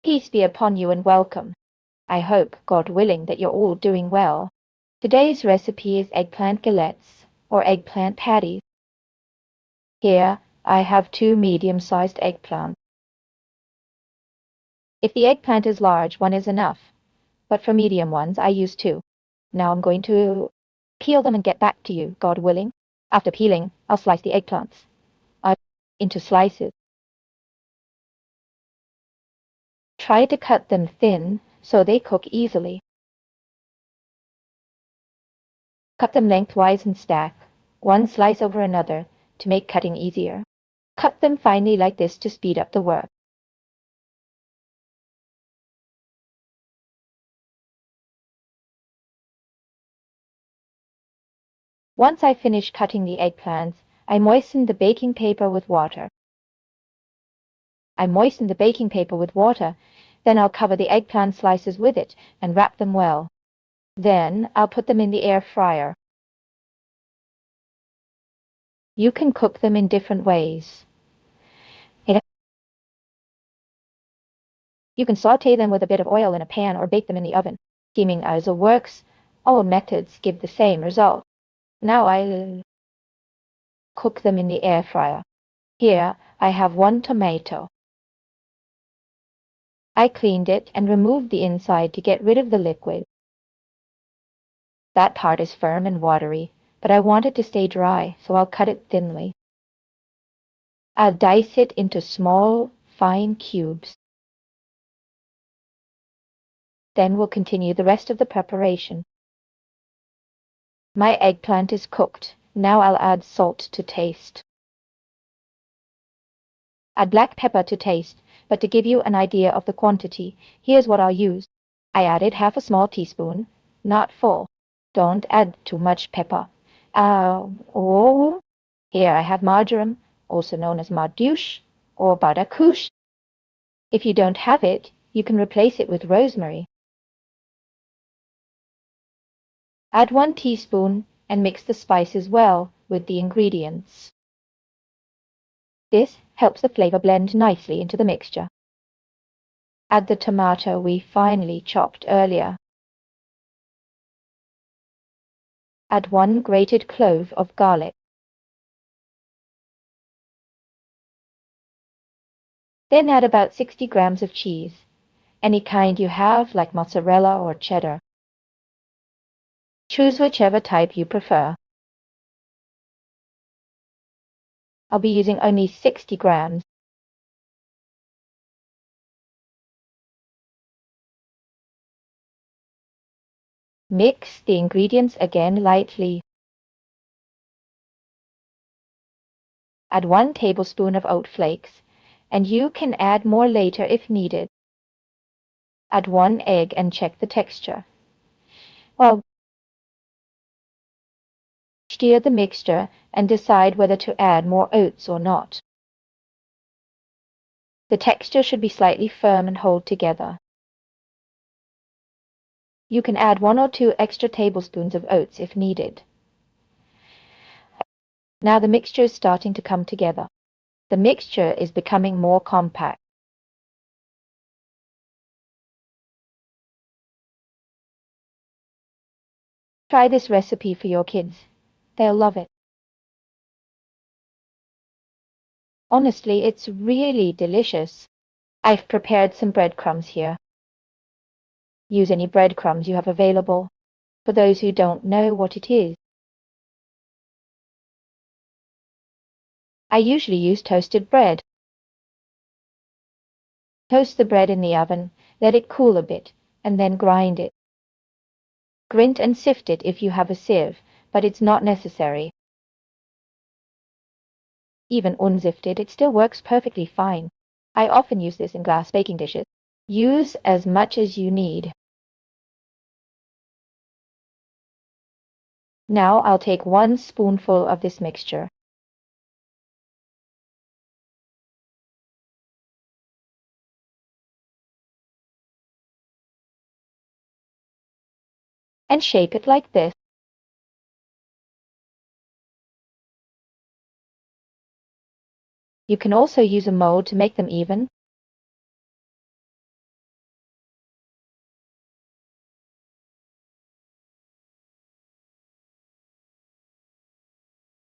Peace be upon you and welcome. I hope, God willing, that you're all doing well. Today's recipe is eggplant galettes, or eggplant patties. Here, I have 2 medium-sized eggplants. If the eggplant is large, 1 is enough, but for medium ones, I use 2. Now I'm going to peel them and get back to you, God willing. After peeling, I'll slice the eggplants into slices. Try to cut them thin so they cook easily. Cut them lengthwise and stack, 1 slice over another, to make cutting easier. Cut them finely like this to speed up the work. Once I finish cutting the eggplants, I moisten the baking paper with water. Then I'll cover the eggplant slices with it and wrap them well. Then I'll put them in the air fryer. You can cook them in different ways. You can saute them with a bit of oil in a pan or bake them in the oven. Steaming also works. All methods give the same result. Now I'll cook them in the air fryer. Here I have 1 tomato. I cleaned it and removed the inside to get rid of the liquid. That part is firm and watery, but I want it to stay dry, so I'll cut it thinly. I'll dice it into small, fine cubes. Then we'll continue the rest of the preparation. My eggplant is cooked. Now I'll add salt to taste. Add black pepper to taste, but to give you an idea of the quantity, here's what I'll use. I added half a small teaspoon, not full. Don't add too much pepper. Here I have marjoram, also known as mardouche or bardacouche. If you don't have it, you can replace it with rosemary. Add 1 teaspoon and mix the spices well with the ingredients. This helps the flavor blend nicely into the mixture. Add the tomato we finely chopped earlier. Add 1 grated clove of garlic. Then add about 60 grams of cheese, any kind you have, like mozzarella or cheddar. Choose whichever type you prefer. I'll be using only 60 grams. Mix the ingredients again lightly. Add 1 tablespoon of oat flakes, and you can add more later if needed. Add 1 egg and check the texture. Stir the mixture and decide whether to add more oats or not. The texture should be slightly firm and hold together. You can add 1 or 2 extra tablespoons of oats if needed. Now the mixture is starting to come together. The mixture is becoming more compact. Try this recipe for your kids. They'll love it. Honestly, it's really delicious. I've prepared some breadcrumbs here. Use any breadcrumbs you have available. For those who don't know what it is, I usually use toasted bread. Toast the bread in the oven, let it cool a bit, and then grind it. Grind and sift it if you have a sieve, but it's not necessary. Even unsifted, it still works perfectly fine. I often use this in glass baking dishes. Use as much as you need. Now I'll take 1 spoonful of this mixture. And shape it like this. You can also use a mold to make them even.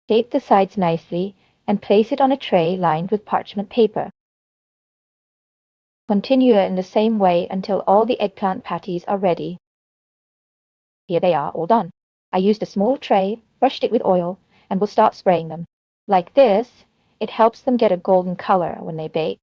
Shape the sides nicely and place it on a tray lined with parchment paper. Continue in the same way until all the eggplant patties are ready. Here they are, all done. I used a small tray, brushed it with oil, and will start spraying them. Like this, it helps them get a golden color when they bake.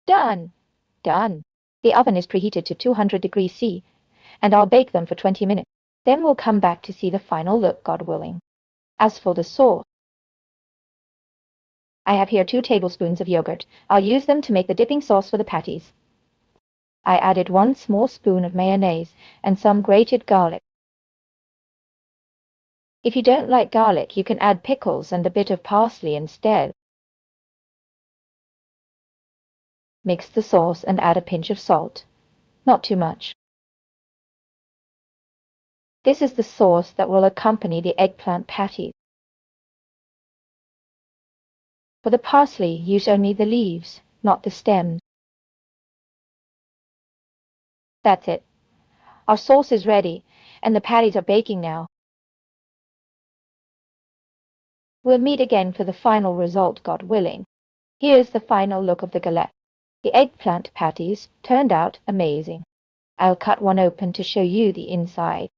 Done! Done! The oven is preheated to 200 degrees C, and I'll bake them for 20 minutes. Then we'll come back to see the final look, God willing. As for the sauce, I have here 2 tablespoons of yogurt. I'll use them to make the dipping sauce for the patties. I added 1 small spoon of mayonnaise and some grated garlic. If you don't like garlic, you can add pickles and a bit of parsley instead. Mix the sauce and add a pinch of salt. Not too much. This is the sauce that will accompany the eggplant patties. For the parsley, use only the leaves, not the stems. That's it. Our sauce is ready, and the patties are baking now. We'll meet again for the final result, God willing. Here's the final look of the galette. The eggplant patties turned out amazing. I'll cut one open to show you the inside.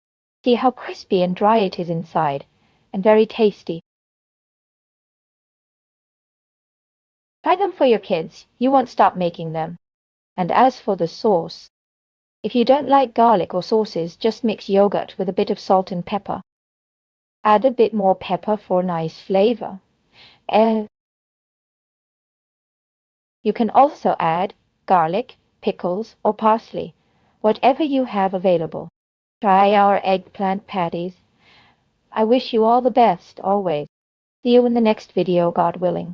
See how crispy and dry it is inside, and very tasty. Try them for your kids. You won't stop making them. And as for the sauce, if you don't like garlic or sauces, just mix yogurt with a bit of salt and pepper. Add a bit more pepper for nice flavor. You can also add garlic, pickles, or parsley, whatever you have available. Try our eggplant patties. I wish you all the best, always. See you in the next video, God willing.